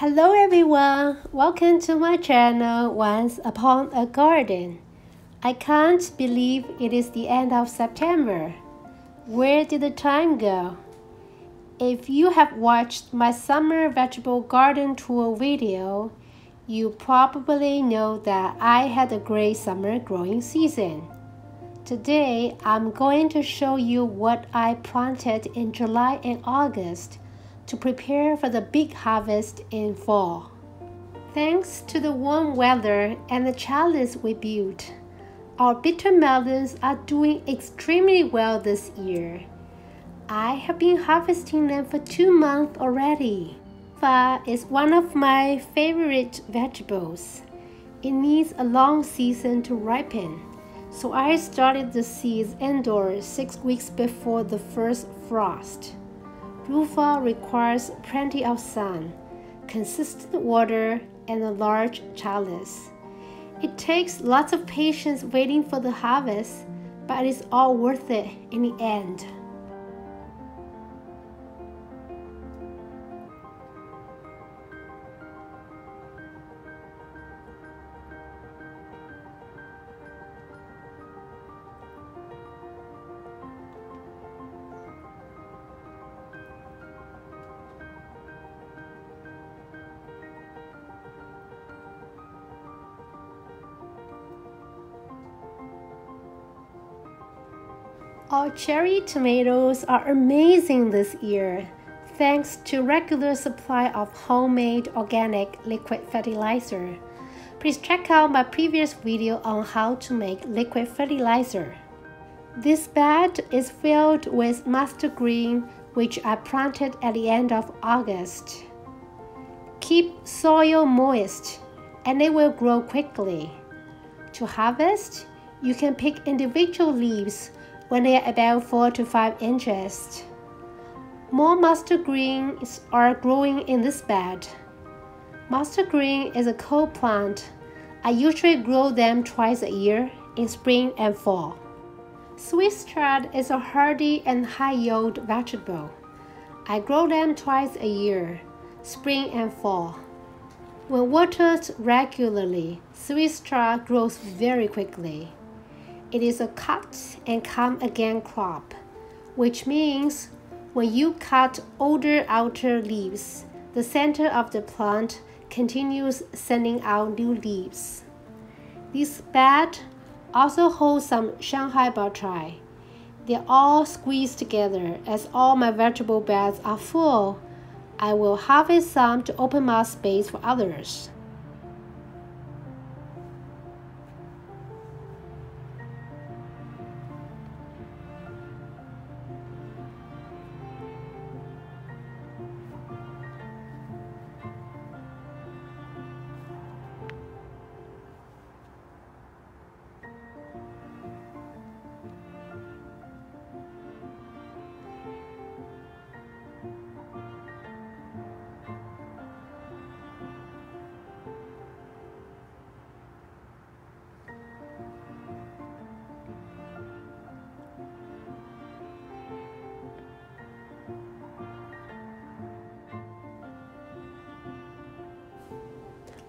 Hello everyone, welcome to my channel Once Upon a Garden. I can't believe it is the end of September. Where did the time go? If you have watched my summer vegetable garden tour video, you probably know that I had a great summer growing season. Today, I'm going to show you what I planted in July and August to prepare for the big harvest in fall. Thanks to the warm weather and the trellis we built, our bitter melons are doing extremely well this year. I have been harvesting them for 2 months already. Fava is one of my favorite vegetables. It needs a long season to ripen, so I started the seeds indoors 6 weeks before the first frost. Fava requires plenty of sun, consistent water, and a large trellis. It takes lots of patience waiting for the harvest, but it's all worth it in the end. Our cherry tomatoes are amazing this year, thanks to regular supply of homemade organic liquid fertilizer. Please check out my previous video on how to make liquid fertilizer. This bed is filled with mustard green, which I planted at the end of August. Keep soil moist, and it will grow quickly. To harvest, you can pick individual leaves when they are about 4 to 5 inches. More mustard greens are growing in this bed. Mustard green is a cold plant. I usually grow them twice a year, in spring and fall. Swiss chard is a hardy and high-yield vegetable. I grow them twice a year, spring and fall. When watered regularly, Swiss chard grows very quickly. It is a cut and come again crop, which means when you cut older outer leaves, the center of the plant continues sending out new leaves. This bed also holds some Shanghai Bok Choy. They're all squeezed together. As all my vegetable beds are full, I will harvest some to open more space for others.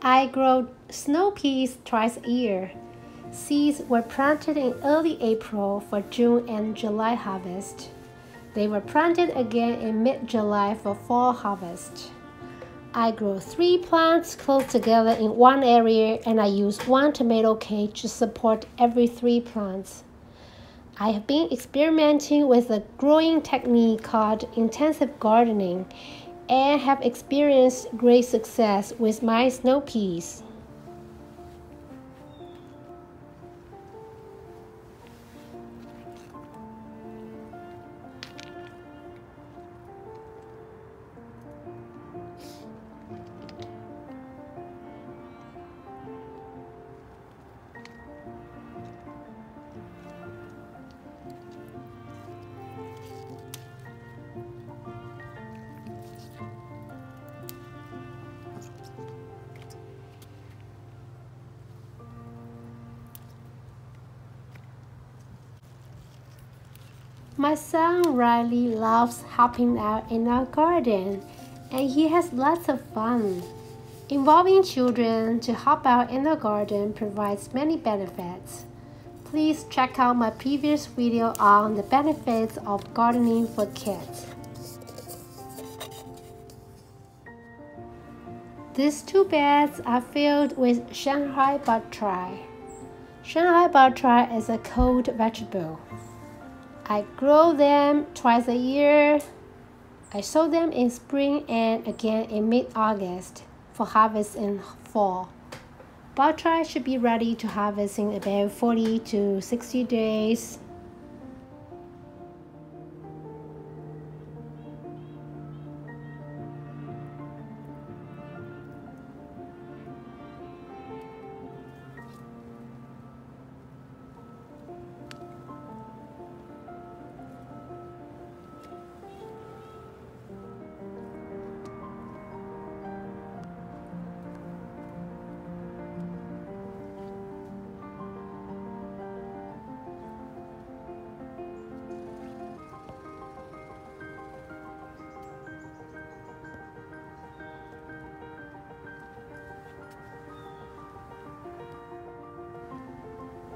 I grow snow peas twice a year. Seeds were planted in early April for June and July harvest. They were planted again in mid-July for fall harvest. I grow 3 plants close together in one area, and I use 1 tomato cage to support every 3 plants. I have been experimenting with a growing technique called intensive gardening and have experienced great success with my snow peas. My son Riley loves helping out in our garden, and he has lots of fun. Involving children to help out in the garden provides many benefits. Please check out my previous video on the benefits of gardening for kids. These two beds are filled with Shanghai Bok Choy. Shanghai Bok Choy is a cold vegetable. I grow them twice a year. I sow them in spring and again in mid-August for harvest in fall. Bok choy should be ready to harvest in about 40 to 60 days.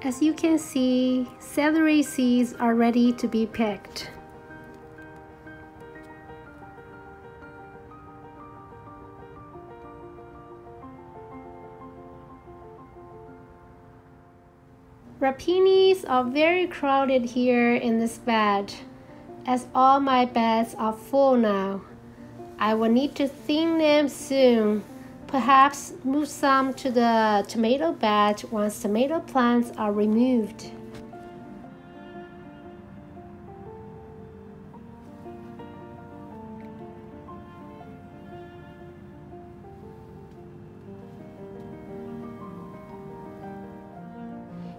As you can see, celery seeds are ready to be picked. Rapinis are very crowded here in this bed, as all my beds are full now. I will need to thin them soon. Perhaps move some to the tomato bed once tomato plants are removed.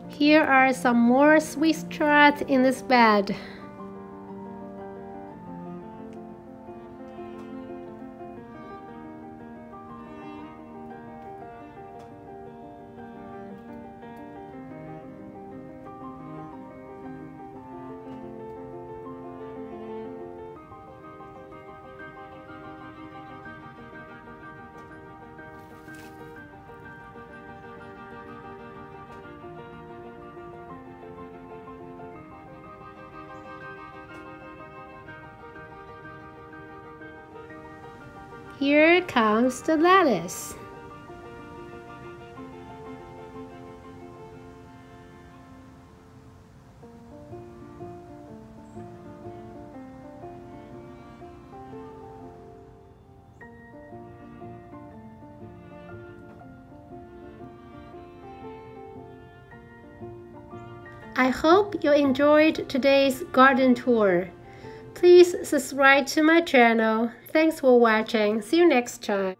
Here are some more Swiss chard in this bed. Here comes the lettuce. I hope you enjoyed today's garden tour. Please subscribe to my channel. Thanks for watching. See you next time.